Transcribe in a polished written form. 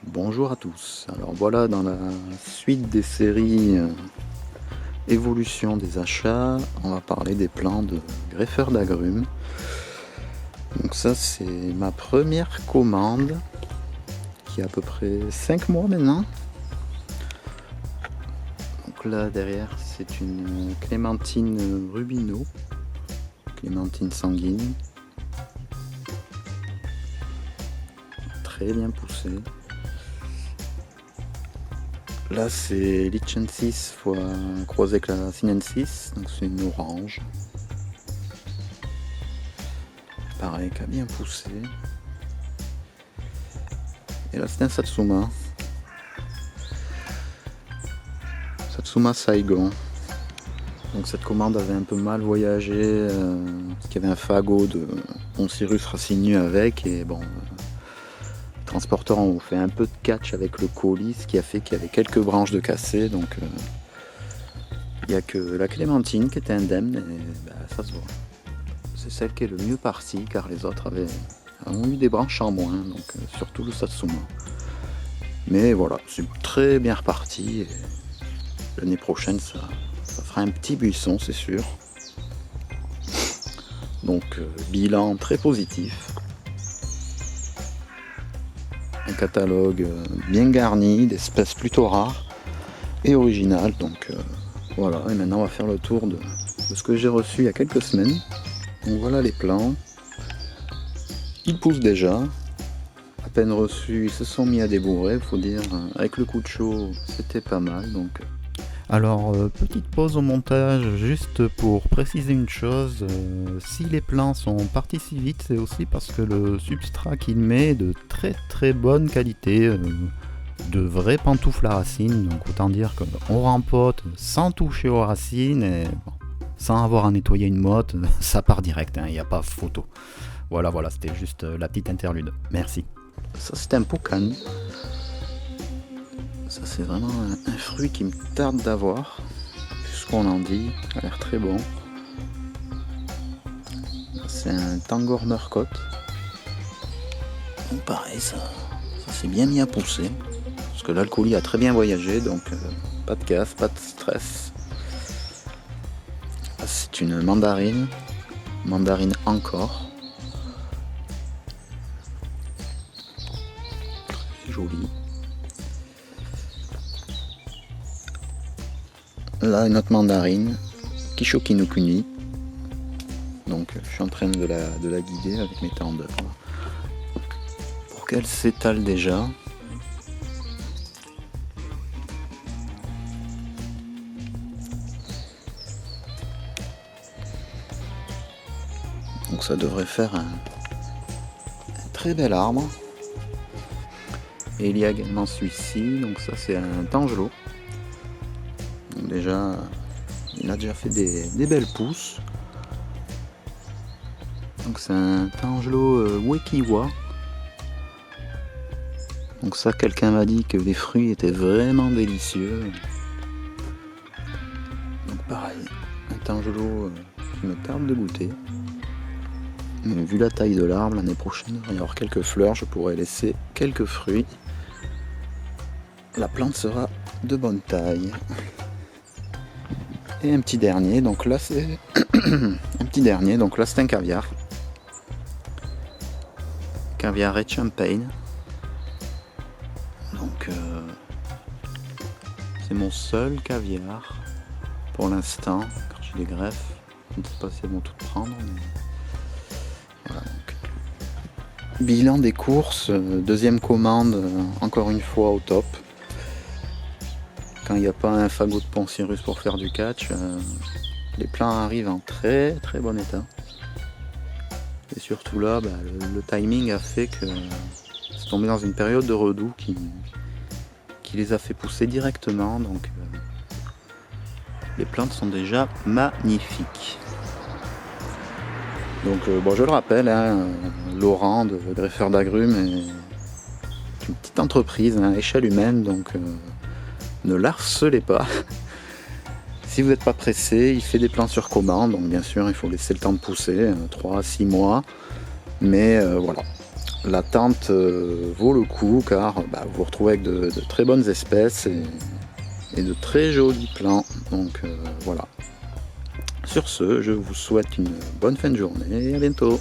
Bonjour à tous. Alors voilà, dans la suite des séries évolution des achats, on va parler des plants de greffeur d'agrumes. Donc ça, c'est ma première commande qui a à peu près 5 mois maintenant. Donc là derrière, c'est une clémentine rubino, clémentine sanguine, très bien poussée. Là, c'est Lichensis croisé avec la Sinensis, donc c'est une orange. Pareil, qui a bien poussé. Et là, c'est un Satsuma. Satsuma Saigon. Donc cette commande avait un peu mal voyagé, parce qu'il y avait un fagot de Poncirus racinieux avec, et bon, les transporteurs ont fait un peu de catch avec le colis, ce qui a fait qu'il y avait quelques branches de cassées, donc il n'y a que la clémentine qui était indemne, et ça se voit. C'est celle qui est le mieux partie, car les autres ont eu des branches en moins, donc surtout le Satsuma. Mais voilà, c'est très bien reparti, et l'année prochaine ça fera un petit buisson, c'est sûr. Donc bilan très positif. Un catalogue bien garni, d'espèces plutôt rares et originales. Donc voilà, et maintenant on va faire le tour de ce que j'ai reçu il y a quelques semaines. Donc voilà les plants. Ils poussent déjà. À peine reçus, ils se sont mis à débourrer, il faut dire. Avec le coup de chaud, c'était pas mal. Donc alors, petite pause au montage, juste pour préciser une chose, si les plants sont partis si vite, c'est aussi parce que le substrat qu'il met est de très très bonne qualité, de vraies pantoufles à racines, donc autant dire qu'on rempote sans toucher aux racines, et bon, sans avoir à nettoyer une motte, ça part direct, il n'y a pas photo. Voilà, c'était juste la petite interlude, merci. Ça c'est un Poucan. Ça c'est vraiment un fruit qui me tarde d'avoir, puisqu'on en dit, il a l'air très bon. C'est un Tangor Murcott. Donc pareil, ça s'est bien mis à pousser, parce que là le colis a très bien voyagé, donc pas de casse, pas de stress. C'est une mandarine encore. Très jolie. Là, une autre mandarine, Kishoki no Kuni. Donc, je suis en train de la guider avec mes tendeurs pour qu'elle s'étale déjà. Donc, ça devrait faire un très bel arbre. Et il y a également celui-ci. Donc, ça, c'est un Tangelo. Donc déjà, il a déjà fait des belles pousses. Donc c'est un Tangelo Wekiwa. Donc ça, quelqu'un m'a dit que les fruits étaient vraiment délicieux. Donc pareil, un Tangelo qui me tarde de goûter. Mais vu la taille de l'arbre, l'année prochaine, il va y avoir quelques fleurs, je pourrais laisser quelques fruits. La plante sera de bonne taille. Et un petit dernier, donc là c'est un caviar. Caviar Red Champagne. Donc c'est mon seul caviar pour l'instant, car j'ai des greffes. Je ne sais pas si elles vont toutes prendre. Mais... Voilà, donc. Bilan des courses, deuxième commande, encore une fois au top. Quand il n'y a pas un fagot de Poncirus pour faire du catch, les plants arrivent en très très bon état. Et surtout là, le timing a fait que c'est tombé dans une période de redoux qui les a fait pousser directement. Donc les plantes sont déjà magnifiques. Donc je le rappelle, Laurent de Greffeur d'Agrumes est une petite entreprise à échelle humaine, donc ne l'harcelez pas. Si vous n'êtes pas pressé, il fait des plants sur commande, donc bien sûr il faut laisser le temps de pousser, 3 à 6 mois. Mais voilà, l'attente vaut le coup car vous vous retrouvez avec de très bonnes espèces et de très jolis plants. Donc voilà. Sur ce, je vous souhaite une bonne fin de journée et à bientôt.